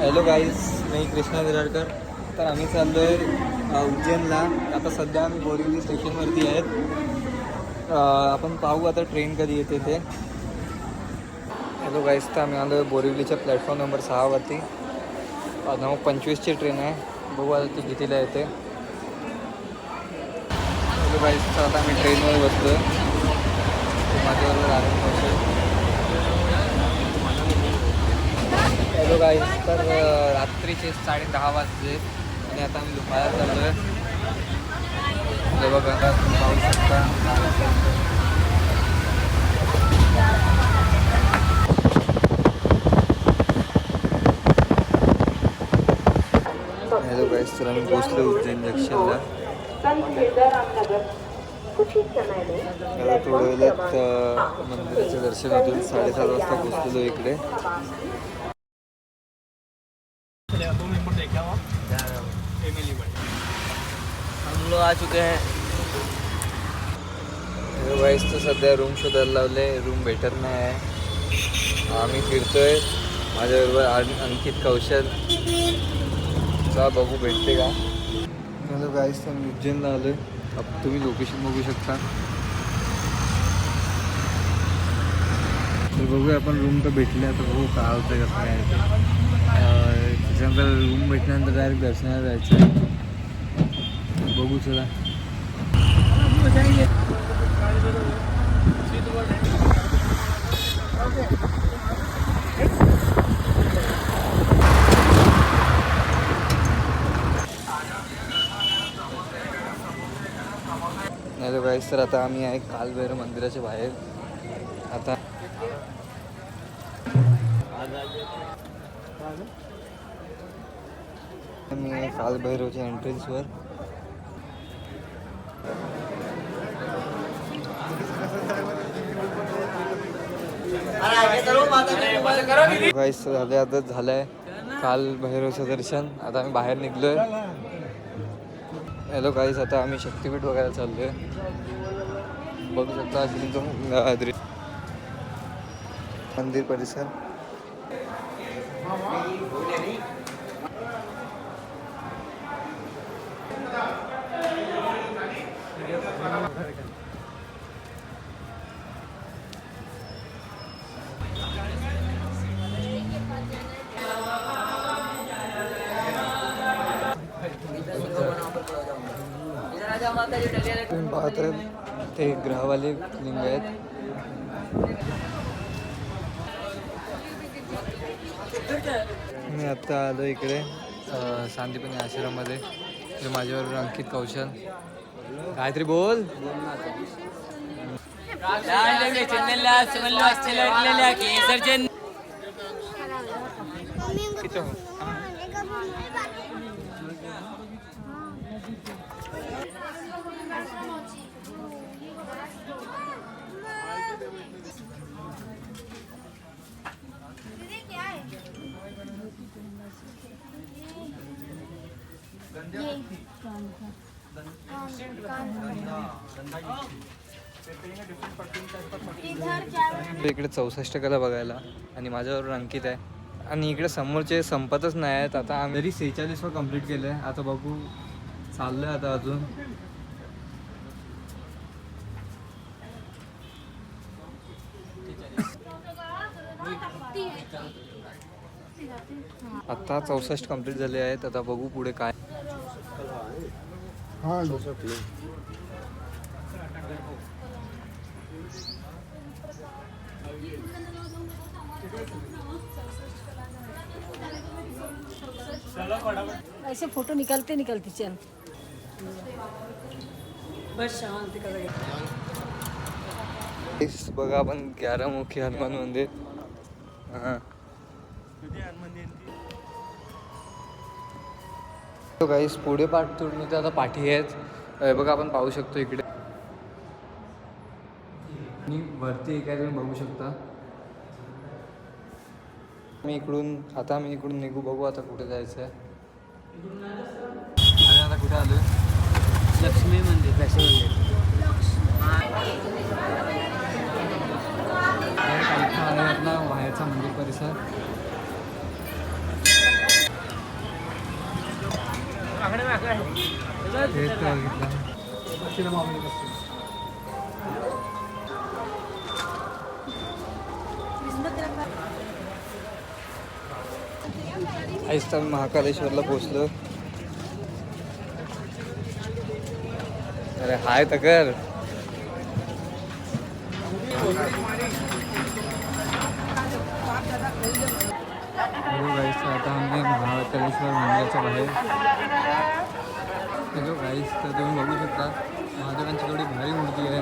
Hello guys, मी कृष्णा विराडकर. तर आम्ही चाललो आहे उज्जैनला. आता सध्या आम्ही बोरिवली स्टेशनवरती आहेत. आपण पाहू आता ट्रेन कधी येते ते. हॅलो गाईज, तर आम्ही आलो आहे बोरिवलीच्या प्लॅटफॉर्म नंबर 6वरती. 9:25ची ट्रेन आहे. बघू आता ती कितीला येते. हॅलो गाईज, तर आता आम्ही ट्रेनवर बसलो आहे. माझ्याबरोबर आनंद कौशल. हॅलो गाईज, तर रात्रीचे 10:30 वाजले आणि आता आम्ही दुपारात चाललो आहे. हे बघा, तुम्ही पाहू शकता. हॅलो गाईज, तर आम्ही पोचलो उज्जैन जंक्शनला. आता थोड्या वेळात मंदिराचं दर्शन होतं. 7:30 वाजता पोचलेलो इकडे. हम लोग आ चुके हैं. गाईज, तर सध्या रूम शोधायला लावले. रूम भेटत नाही आहे. आम्ही फिरतोय. माझ्याबरोबर अंकित कौशल. चला बघू भेटते का. हॅलो गाईज, तर मी उज्जैनला आलो आहे. तुम्ही लोकेशन बघू शकता. तर बघूया आपण. रूम तर भेटले. आता बघू काय होतं कसं काय ते. त्याच्यानंतर रूम भेटल्यानंतर डायरेक्ट दर्शनाला जायचं आहे. बघू चला. हॅलो गाईज, तर आता आम्ही आहे कालभैरव मंदिराच्या बाहेर. आता मी आहे कालभैरवच्या एंट्रन्सवर. गाईज, झाले आता झालं आहे कालभैरवचं दर्शन. आता आम्ही बाहेर निघलो आहे. हॅलो गाईज, आता आम्ही शक्तिपीठ बघायला चाललो आहे. बघू शकता तुमचं मंदिर परिसर. तुम्ही पाहत ते ग्रहवाले लिंग आहेत. मी आत्ता आलो इकडे शांतीपणी आश्रममध्ये. माझ्याबरोबर अंकित कौशल. काहीतरी बोल. इकडे 64 कला बघायला आणि माझ्याबरोबर अंकित आहे. आणि इकडे समोरचे संपतच नाही आहेत. आता आम्ही तरी 46वर कंप्लीट केलं आहे. आता बघू चाललं आहे आता अजून. आता 64 कंप्लीट झाले आहेत. आता बघू पुढे काय. ऐसे फोटो निकलते चल. बस शांत बघा आपण 11मुखी हनुमान मंदिर. गाईस, पुढे पाठ तोडून इथे आता पाठी आहेत. बघा आपण पाहू शकतो इकडे. आणि वरती काय तुम्ही बघू शकता. मी इकडून निघू. बघू आता कुठे जायचं आहे. अरे आता कुठे आलो. लक्ष्मी मंदिर. आपला बाहेरचा मंदिर परिसर. तेच तर बघितलं. आईच तर महाकालेश्वरला पोहोचलो. अरे हाय तकर आता आम्ही महाकालेश्वर मंदिराच्या बाहेर हॅलो गाईस, तर तुम्ही बघू शकता महादेवांची एवढी भारी मूर्ती आहे.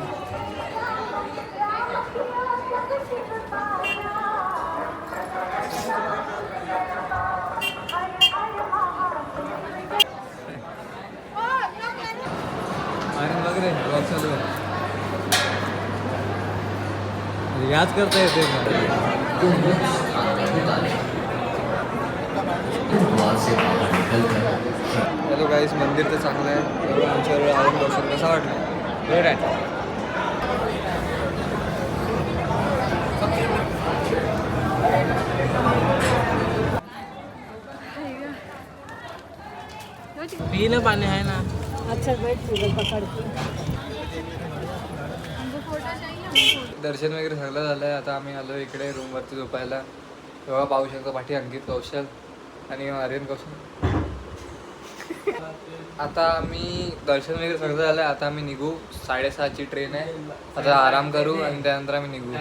आणि बघ रे ब्लॉग चालू आहे. याच करता येते हॅलो गाईस, मंदिर तर चांगलं आहे. आमच्यावर आनंद दर्शन कसा वाटलं? वेळ आहे. पीने पाणी आहे ना. अच्छा बैठ गूगल पकड़ के. दर्शन वगैरे सगळं झालं आहे. आता आम्ही आलो इकडे रूमवरती झोपायला. तेव्हा पाहू शकतो पाठी अंकित कौशल आणि आर्यन कौशल. आता आम्ही दर्शन वगैरे सगळं झालं आहे. आता आम्ही निघू. 6:30ची ट्रेन आहे. आता आराम करू आणि त्यानंतर आम्ही निघू.